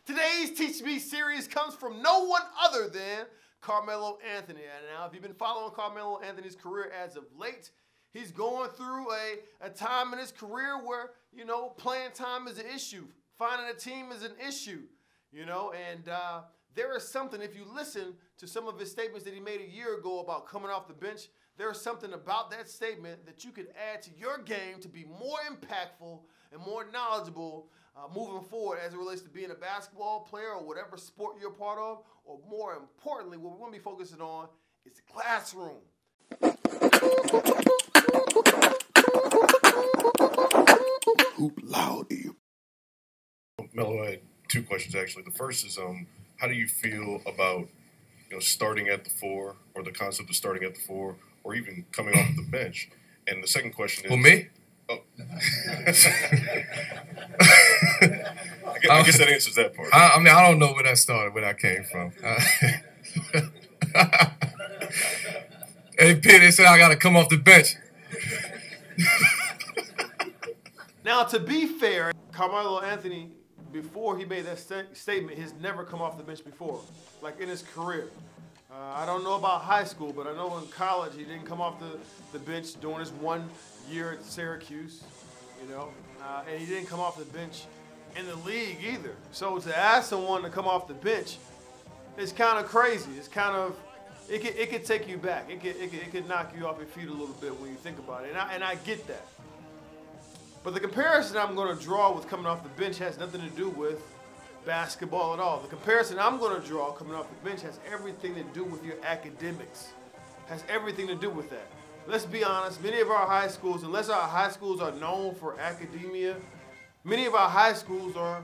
Today's Teach Me series comes from no one other than Carmelo Anthony. And now, if you've been following Carmelo Anthony's career as of late, he's going through a time in his career where, playing time is an issue. Finding a team is an issue, and there is something, if you listen to some of his statements that he made a year ago about coming off the bench, there is something about that statement that you can add to your game to be more impactful and more knowledgeable moving forward as it relates to being a basketball player or whatever sport you're a part of, or more importantly, what we're going to be focusing on is the classroom. Hoop loud. Melo, I had two questions actually. The first is, how do you feel about starting at the four, or the concept of starting at the four, or even coming off the bench? And the second question is, Who, me? Oh. I guess that answers that part. I don't know where that started, where that came from. Hey, P, they said I got to come off the bench. Now, to be fair, Carmelo Anthony, before he made that statement, has never come off the bench before, like in his career. I don't know about high school, but I know in college he didn't come off the bench during his 1 year at Syracuse, and he didn't come off the bench in the league either. So to ask someone to come off the bench is kind of crazy. It's kind of, it could take you back. It could knock you off your feet a little bit when you think about it, and I get that. But the comparison I'm going to draw with coming off the bench has nothing to do with basketball at all. The comparison I'm going to draw coming off the bench has everything to do with your academics. Has everything to do with that. Let's be honest, many of our high schools, unless our high schools are known for academia, many of our high schools are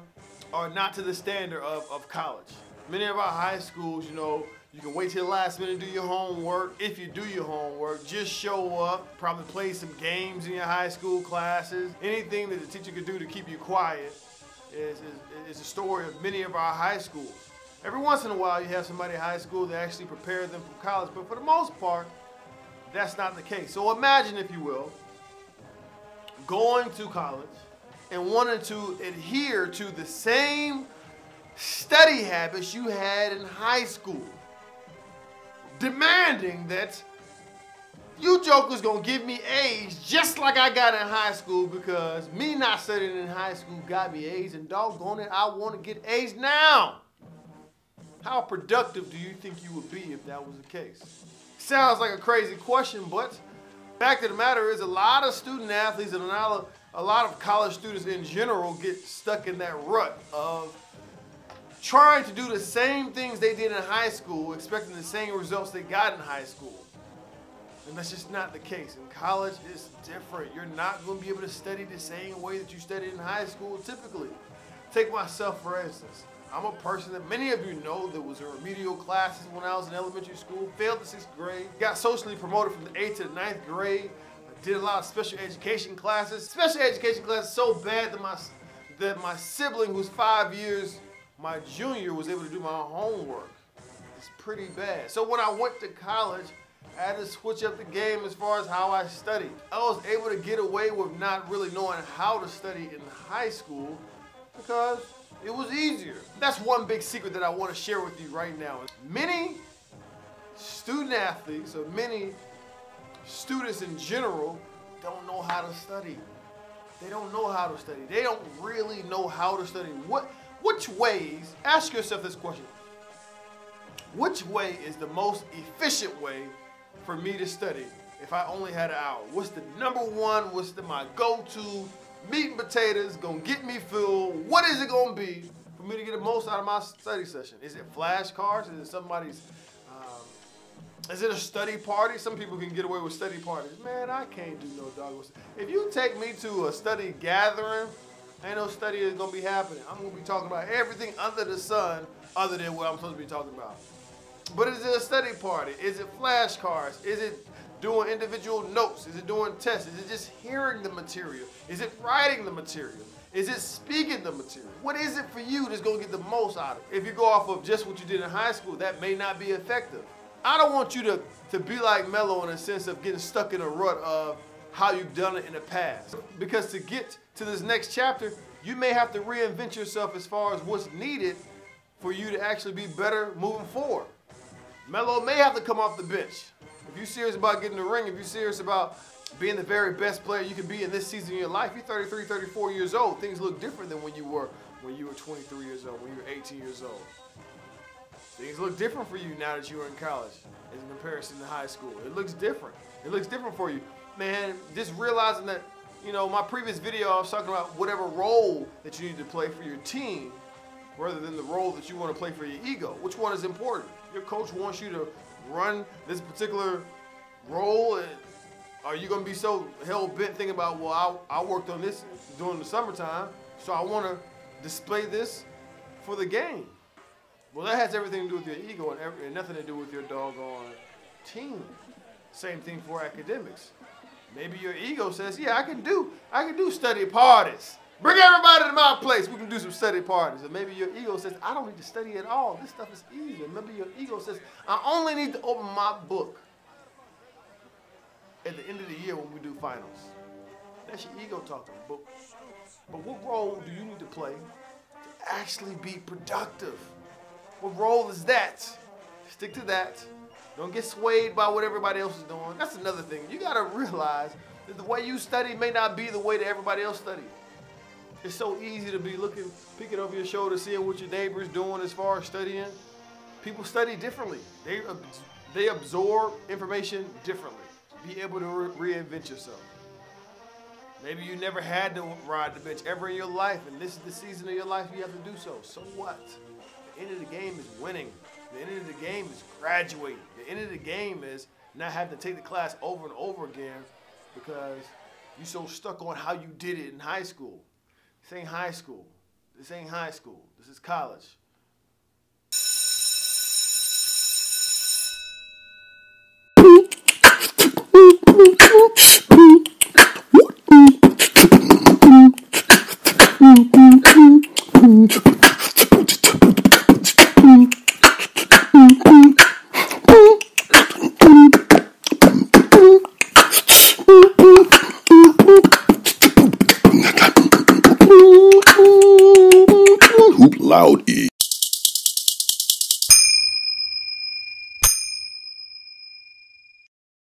not to the standard of college. Many of our high schools, you can wait till the last minute to do your homework. If you do your homework, just show up, probably play some games in your high school classes. Anything that the teacher could do to keep you quiet is a story of many of our high schools. Every once in a while, you have somebody in high school that actually prepare them for college, but for the most part, that's not the case. So imagine, if you will, going to college and wanting to adhere to the same study habits you had in high school, demanding that you jokers gonna give me A's just like I got in high school, because me not studying in high school got me A's, and doggone it, I want to get A's now. How productive do you think you would be if that was the case? Sounds like a crazy question, but the fact of the matter is a lot of student athletes and a lot of college students in general get stuck in that rut of trying to do the same things they did in high school, expecting the same results they got in high school. And that's just not the case. In college, it's different. You're not going to be able to study the same way that you studied in high school typically. Take myself, for instance. I'm a person that many of you know that was in remedial classes when I was in elementary school, failed the 6th grade, got socially promoted from the 8th to the 9th grade, did a lot of special education classes. Special education classes so bad that my sibling, who's 5 years my junior, was able to do my homework. It's pretty bad. So when I went to college, I had to switch up the game as far as how I studied. I was able to get away with not really knowing how to study in high school because it was easier. That's one big secret that I want to share with you right now. Many student athletes, or many students in general, don't know how to study. They don't know how to study. They don't really know how to study. Which ways, ask yourself this question, which way is the most efficient way for me to study if I only had an hour? What's the number one, my go-to meat and potatoes, gonna get me filled? What is it gonna be for me to get the most out of my study session? Is it flashcards? Is it somebody's, is it a study party? Some people can get away with study parties. Man, I can't do no dog. If you take me to a study gathering, ain't no study is gonna be happening. I'm gonna be talking about everything under the sun other than what I'm supposed to be talking about. But is it a study party? Is it flashcards? Is it doing individual notes? Is it doing tests? Is it just hearing the material? Is it writing the material? Is it speaking the material? What is it for you that's gonna get the most out of it? If you go off of just what you did in high school, that may not be effective. I don't want you to be like Melo in a sense of getting stuck in a rut of how you've done it in the past. Because to get to this next chapter, you may have to reinvent yourself as far as what's needed for you to actually be better moving forward. Melo may have to come off the bench. If you're serious about getting the ring, if you're serious about being the very best player you can be in this season of your life, you're 33, 34 years old. Things look different than when you were 23 years old, when you were 18 years old. Things look different for you now that you're in college in comparison to high school. It looks different. It looks different for you. Man, just realizing that, you know, my previous video, I was talking about whatever role that you need to play for your team rather than the role that you want to play for your ego. Which one is important? Your coach wants you to run this particular role, and are you going to be so hell-bent thinking about, well, I worked on this during the summertime, so I want to display this for the game? Well, that has everything to do with your ego and nothing to do with your doggone team. Same thing for academics. Maybe your ego says, yeah, I can do study parties. Bring everybody to my place. We can do some study parties. And maybe your ego says, I don't need to study at all. This stuff is easy. And maybe your ego says, I only need to open my book at the end of the year when we do finals. That's your ego talking. But what role do you need to play to actually be productive? What role is that? Stick to that. Don't get swayed by what everybody else is doing. That's another thing. You got to realize that the way you study may not be the way that everybody else studies. It's so easy to be peeking over your shoulder, seeing what your neighbor's doing as far as studying. People study differently. They absorb information differently. Be able to reinvent yourself. Maybe you never had to ride the bench ever in your life, and this is the season of your life you have to do so. So what? The end of the game is winning. The end of the game is graduating. The end of the game is not having to take the class over and over again because you're so stuck on how you did it in high school. This ain't high school. This ain't high school. This is college. Loud E.